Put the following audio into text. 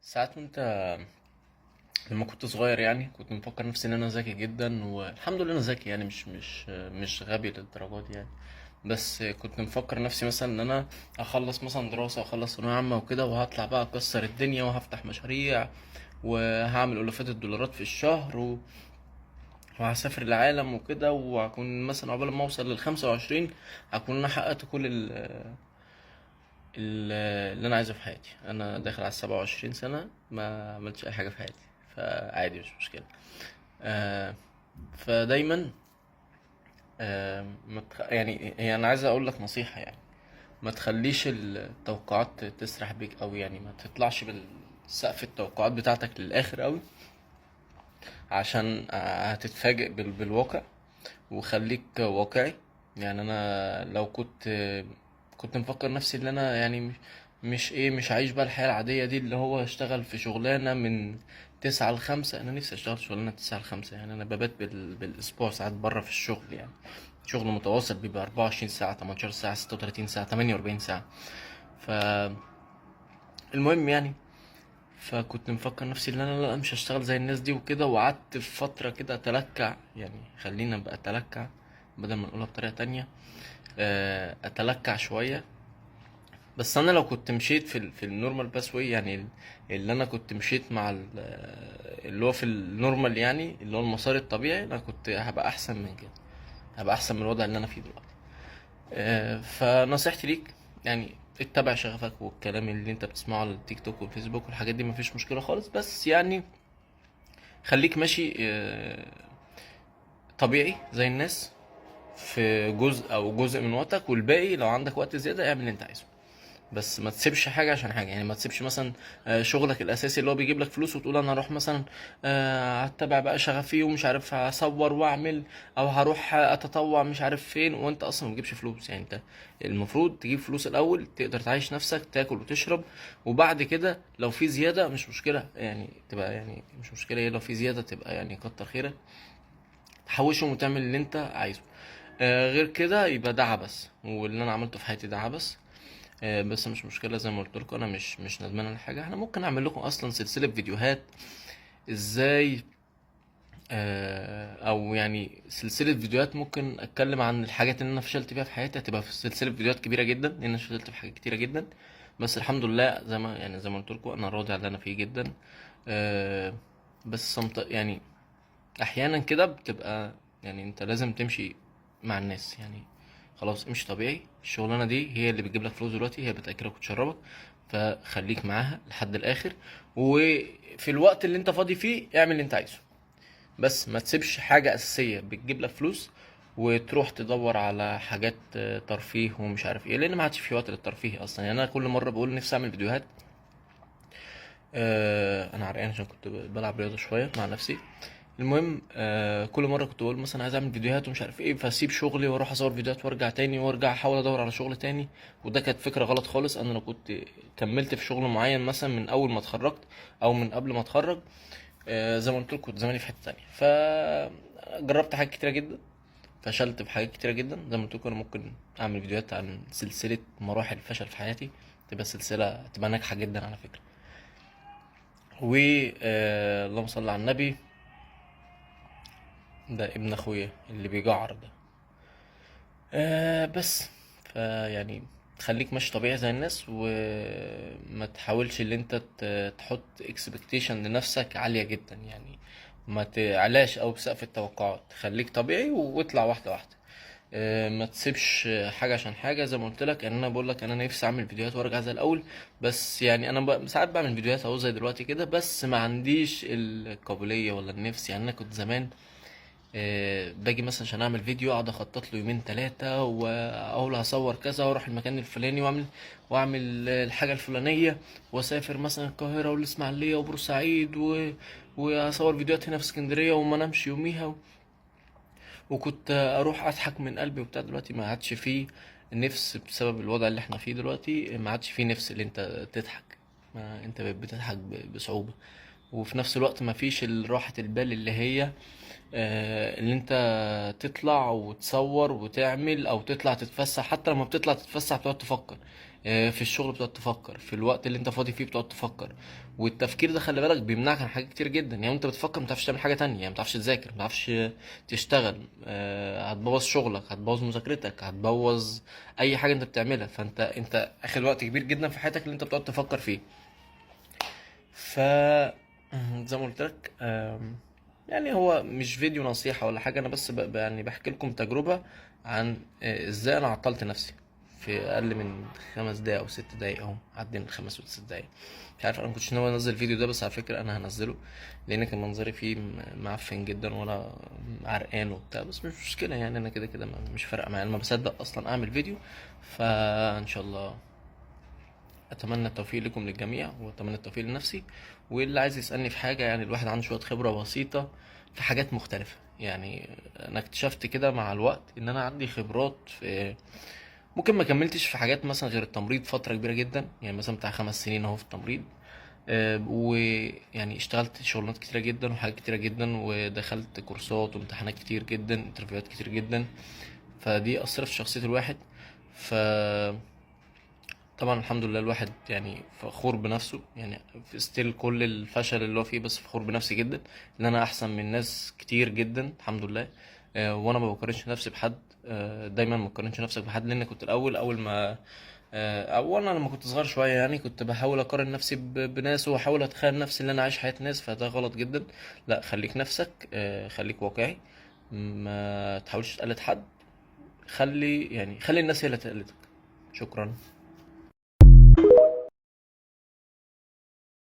ساعات وانت لما كنت صغير يعني كنت مفكر نفسي ان انا ذكي جدا، والحمد لله انا ذكي يعني مش غبي للدرجات دي يعني. بس كنت مفكر نفسي مثلا ان انا اخلص مثلا دراسة واخلص ثانوية عامة وكده، وهطلع بقى اكسر الدنيا وهفتح مشاريع وهعمل الافات الدولارات في الشهر وهسافر العالم وكده، وهكون مثلا عقبال ما اوصل لل25 هكون انا حققت كل اللي انا عايزه في حياتي. انا داخل على 27 سنة ما عملتش اي حاجة في حياتي، فعادي مش مشكلة. آه فدايما يعني هي انا عايز اقول لك نصيحة يعني. ما تخليش التوقعات تسرح بيك قوي، يعني ما تطلعش بالسقف التوقعات بتاعتك للاخر قوي، عشان هتتفاجئ بالواقع. وخليك واقعي. يعني انا لو كنت مفكر نفسي ان انا يعني مش عايش بقى الحياة العادية دي، اللي هو اشتغل في شغلانة من 9 ل5. انا نفسي اشتغل شغلانة 9 ل5، يعني انا ببات بالاسبوع ساعات بره في الشغل يعني. شغل متواصل بيبقى 24 ساعة، 18 ساعة، 36 ساعة، 48 ساعة. فالمهم يعني، فكنت مفكر نفسي ان انا لا مش هشتغل زي الناس دي وكده، وقعدت في فترة كده اتلكع، يعني خلينا بقى اتلكع بدل ما نقولها بطريقة تانية. اتلكع شوية. بس انا لو كنت مشيت في النورمال باسوي، يعني اللي انا كنت مشيت مع اللي هو في النورمال، يعني اللي هو المسار الطبيعي، انا كنت هبقى احسن من كده، هبقى احسن من الوضع اللي انا فيه دلوقتي. فنصيحتي ليك يعني اتبع شغفك، والكلام اللي انت بتسمعه على التيك توك والفيسبوك والحاجات دي مفيش مشكلة خالص، بس يعني خليك ماشي طبيعي زي الناس في جزء او جزء من وقتك، والباقي لو عندك وقت زيادة اعمل اللي انت عايزه. بس ما تسيبش حاجة عشان حاجة، يعني ما تسيبش مثلا شغلك الأساسي اللي هو بيجيب لك فلوس، وتقول أنا هروح مثلا هتبع بقى شغفي ومش عارف هصور وأعمل، أو هروح أتطوع مش عارف فين، وأنت أصلا ما بتجيبش فلوس. يعني أنت المفروض تجيب فلوس الأول تقدر تعيش نفسك، تاكل وتشرب، وبعد كده لو في زيادة مش مشكلة، يعني تبقى يعني مش مشكلة، إيه لو في زيادة تبقى يعني كتر خيرك، تحوشهم وتعمل اللي أنت عايزه. غير كده يبقى ده عبث، واللي أنا عملته في حياتي ده عبث. بس مش مشكله، زي ما قلت لكم انا مش ندمان على حاجه. احنا ممكن اعمل لكم اصلا سلسله فيديوهات ازاي، او يعني سلسله فيديوهات ممكن اتكلم عن الحاجات اللي انا فشلت فيها في حياتي. هتبقى في سلسله فيديوهات كبيره جدا لان انا فشلت في حاجات كتيره جدا، بس الحمد لله زي ما قلت لكم انا راضي على اللي انا فيه جدا. آه، بس يعني احيانا كده بتبقى، يعني انت لازم تمشي مع الناس يعني. خلاص امشي طبيعي، الشغلانه دي هي اللي بتجيب لك فلوس دلوقتي، هي بتاكلك وتشربك، فخليك معاها لحد الاخر. وفي الوقت اللي انت فاضي فيه اعمل اللي انت عايزه، بس ما تسيبش حاجه اساسيه بتجيب لك فلوس وتروح تدور على حاجات ترفيه ومش عارف ايه، لان ما عادش في وقت للترفيه اصلا. يعني انا كل مره بقول نفسي اعمل فيديوهات. انا عرقان عشان كنت بلعب رياضه شويه مع نفسي. المهم كل مره كنت بقول مثلا عايز اعمل فيديوهات ومش عارف ايه، فاسيب شغلي واروح اصور فيديوهات وارجع تاني وارجع احاول ادور على شغل تاني. وده كانت فكره غلط خالص. انا لو كنت كملت في شغل معين مثلا من اول ما اتخرجت او من قبل ما اتخرج، زي ما قلت لكم كنت زماني في حته تانية. فجربت حاجات كتيره جدا، فشلت في حاجات كتيره جدا. زي ما قلت لكم انا ممكن اعمل فيديوهات عن سلسله مراحل الفشل في حياتي، تبقى سلسله تبقى ناجحه جدا على فكره. و اللهم صل على النبي، ده ابن اخويا اللي بيجعر ده. بس فيعني خليك ماشي طبيعي زي الناس، وما تحاولش اللي انت تحط اكسبكتيشن لنفسك عالية جدا يعني. ما تعلاش او بسقف التوقعات، خليك طبيعي واطلع واحدة واحدة. ما تسيبش حاجة عشان حاجة. زي ما قلت لك ان انا بقول لك انا نفسي اعمل فيديوهات وارجع زي الاول، بس يعني انا ساعات بعمل فيديوهات اهو زي دلوقتي كده، بس ما عنديش القابلية ولا النفس. يعني انا كنت زمان باجي مثلا عشان اعمل فيديو اقعد اخطط له يومين ثلاثة، واقول هصور كذا واروح المكان الفلاني واعمل الحاجة الفلانية، واسافر مثلا القاهرة والاسماعيلية وبورسعيد واصور فيديوهات هنا في اسكندرية وما انامش يوميها. وكنت اروح اضحك من قلبي وبتاع. دلوقتي ما عادش فيه نفس بسبب الوضع اللي احنا فيه دلوقتي، ما عادش فيه نفس اللي انت تضحك. ما انت بقيت بتضحك بصعوبة، وفي نفس الوقت ما فيش راحة البال اللي هي اللي انت تطلع وتصور وتعمل، او تطلع تتفسح. حتى لما بتطلع تتفسح بتقعد تفكر في الشغل بتقعد تفكر، في الوقت اللي انت فاضي فيه بتقعد تفكر. والتفكير ده خلي بالك بيمنعك عن حاجات كتير جدا. يعني انت بتفكر ما تعرفش تعمل حاجه تانية، يعني ما تعرفش تذاكر، ما تعرفش تشتغل، هتبوظ شغلك، هتبوظ مذاكرتك، هتبوظ اي حاجه انت بتعملها. فانت اخد وقت كبير جدا في حياتك اللي انت بتقعد تفكر فيه. ف زي ما قلت لك، يعني هو مش فيديو نصيحة ولا حاجة، انا بس يعني بحكي لكم تجربة عن ازاي انا عطلت نفسي في اقل من 5 دقايق او 6 دقايق، اهو عدينا ال5 و6 دقايق. مش عارف، انا مكنتش ناوي انزل الفيديو ده، بس على فكرة انا هنزله، لان كان منظري فيه معفن جدا وانا عرقان وبتاع. بس مش مشكلة يعني، انا كده كده مش فارقة معايا، انا ما بصدق اصلا اعمل فيديو. فان شاء الله اتمنى التوفيق لكم للجميع، واتمنى التوفيق لنفسي. واللي عايز يسالني في حاجه، يعني الواحد عنده شويه خبره بسيطه في حاجات مختلفه. يعني انا اكتشفت كده مع الوقت ان انا عندي خبرات في، ممكن ما كملتش في حاجات مثلا غير التمريض فتره كبيره جدا، يعني مثلا بتاع 5 سنين اهو في التمريض. ويعني اشتغلت شغلانات كتيره جدا وحاجات كتيره جدا، ودخلت كورسات وامتحانات كتير جدا، انترفيوهات كتير جدا. فدي اثرت في شخصيه الواحد. ف طبعا الحمد لله الواحد يعني فخور بنفسه، يعني في ستيل كل الفشل اللي هو فيه، بس فخور بنفسي جدا ان انا احسن من ناس كتير جدا الحمد لله. وانا ما بقارنش نفسي بحد. دايما ما بقارنش نفسك بحد، لان كنت الاول اول ما اولا لما كنت صغير شويه، يعني كنت بحاول اقارن نفسي بناس، واحاول اتخيل نفسي ان انا عايش حياه ناس، فده غلط جدا. لا، خليك نفسك، خليك واقعي، ما تحاولش تقلد حد. خلي الناس هي اللي تقلدك. شكرا.